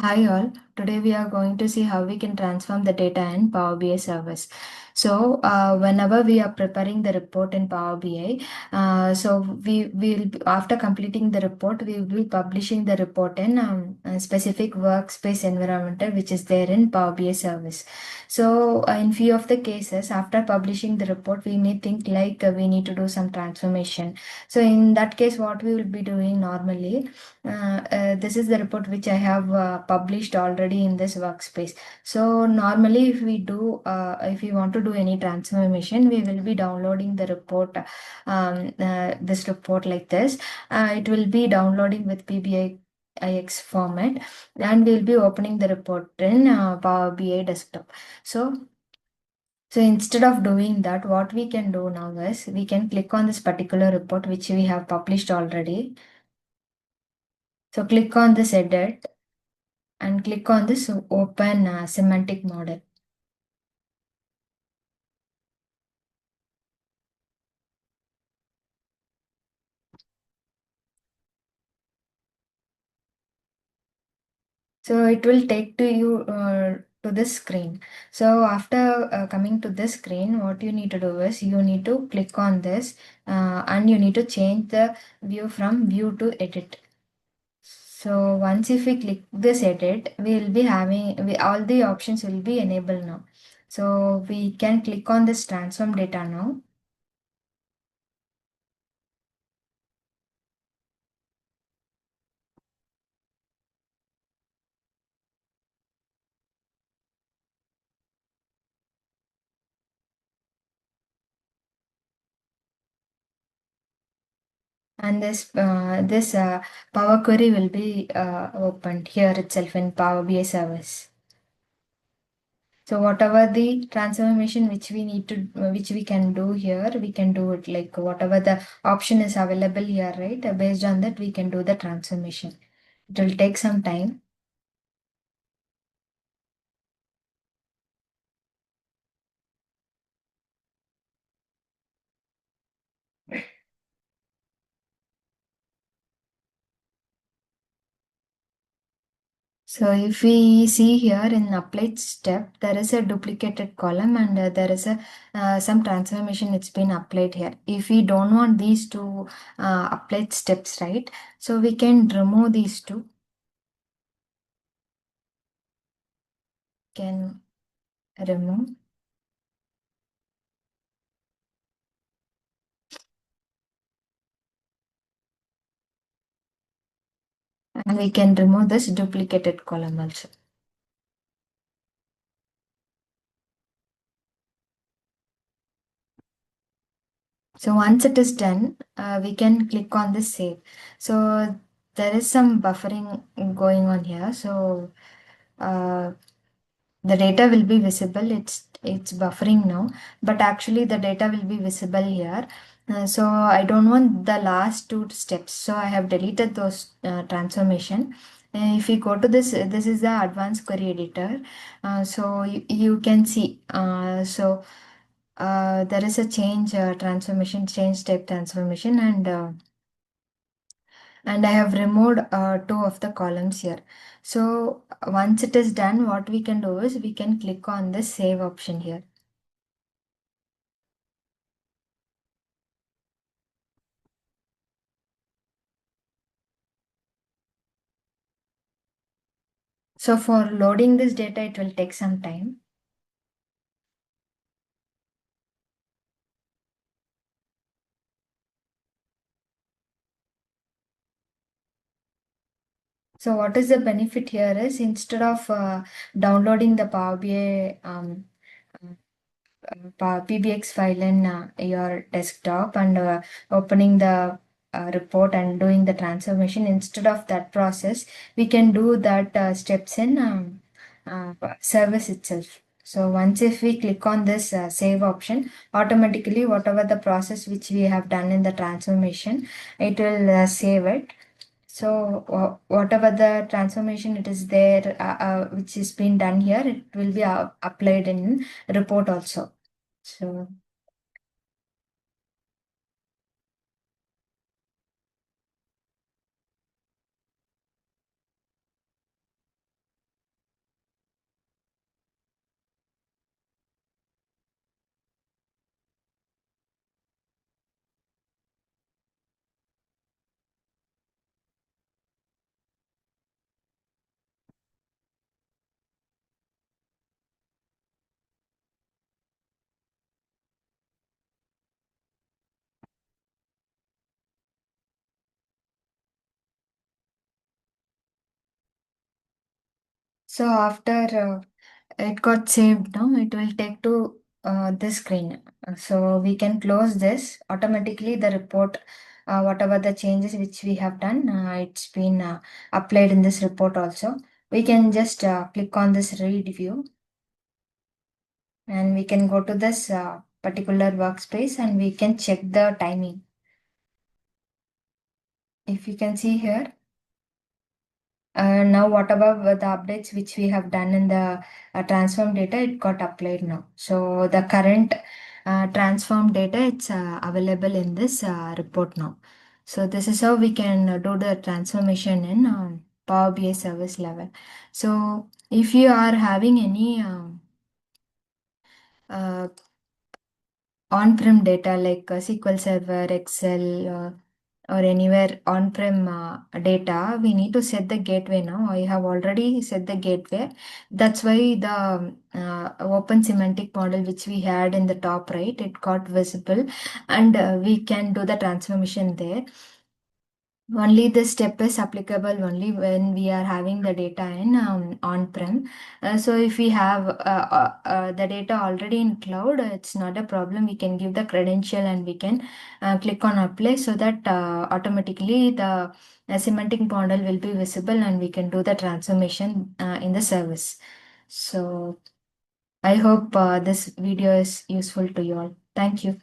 Hi all, today we are going to see how we can transform the data in Power BI service. Whenever we are preparing the report in Power BI, we will after completing the report, we will be publishing the report in a specific workspace environment which is there in Power BI service. In few of the cases, after publishing the report, we may think like we need to do some transformation. So in that case, what we will be doing normally this is the report which I have published already in this workspace. So normally if we want to do any transformation, we will be downloading the report, this report like this. It will be downloading with PBIX format, and we'll be opening the report in Power BI desktop. So instead of doing that, what we can do now is we can click on this particular report which we have published already. So click on this edit and click on this open semantic model. So it will take to you to this screen. So after coming to this screen, what you need to do is you need to click on this and you need to change the view from view to edit. So once if we click this edit, we will be all the options will be enabled now. So we can click on this transform data now. And this Power Query will be opened here itself in Power BI service. So whatever the transformation which we can do here, we can do it like whatever the option is available here, right? Based on that, we can do the transformation. It will take some time. So if we see here in applied step, there is a duplicated column and there is a some transformation it's been applied here. If we don't want these two applied steps, right? So we can remove these two. Can remove and we can remove this duplicated column also. So once it is done, we can click on the save. So there is some buffering going on here. So uh, the data will be visible. It's buffering now, but actually the data will be visible here. So I don't want the last two steps. So I have deleted those transformation. If you go to this is the advanced query editor. So you can see. There is a change transformation, change type transformation, and I have removed two of the columns here. So once it is done, what we can do is we can click on the save option here. So for loading this data, it will take some time. So what is the benefit here is instead of downloading the Power BI PBX file in your desktop and opening the report and doing the transformation. Instead of that process, we can do that steps in service itself. So once if we click on this save option, automatically whatever the process which we have done in the transformation, it will save it. So whatever the transformation it is there, which is being done here, it will be applied in report also. So So after it got saved now, it will take to this screen. So we can close this. Automatically the report, whatever the changes which we have done, it's been applied in this report also. We can just click on this read view, and we can go to this particular workspace and we can check the timing. If you can see here, now whatever were the updates which we have done in the transform data, it got applied now. So the current transform data, it's available in this report now. So this is how we can do the transformation in Power BI service level. So if you are having any uh, on-prem data like SQL Server, Excel, or anywhere on-prem data, we need to set the gateway now. I have already set the gateway. That's why the open semantic model which we had in the top right, it got visible, and we can do the transformation there. Only this step is applicable only when we are having the data in on-prem. So if we have the data already in cloud, it's not a problem. We can give the credential and we can click on apply, so that automatically the semantic model will be visible and we can do the transformation in the service. So I hope this video is useful to you all. Thank you.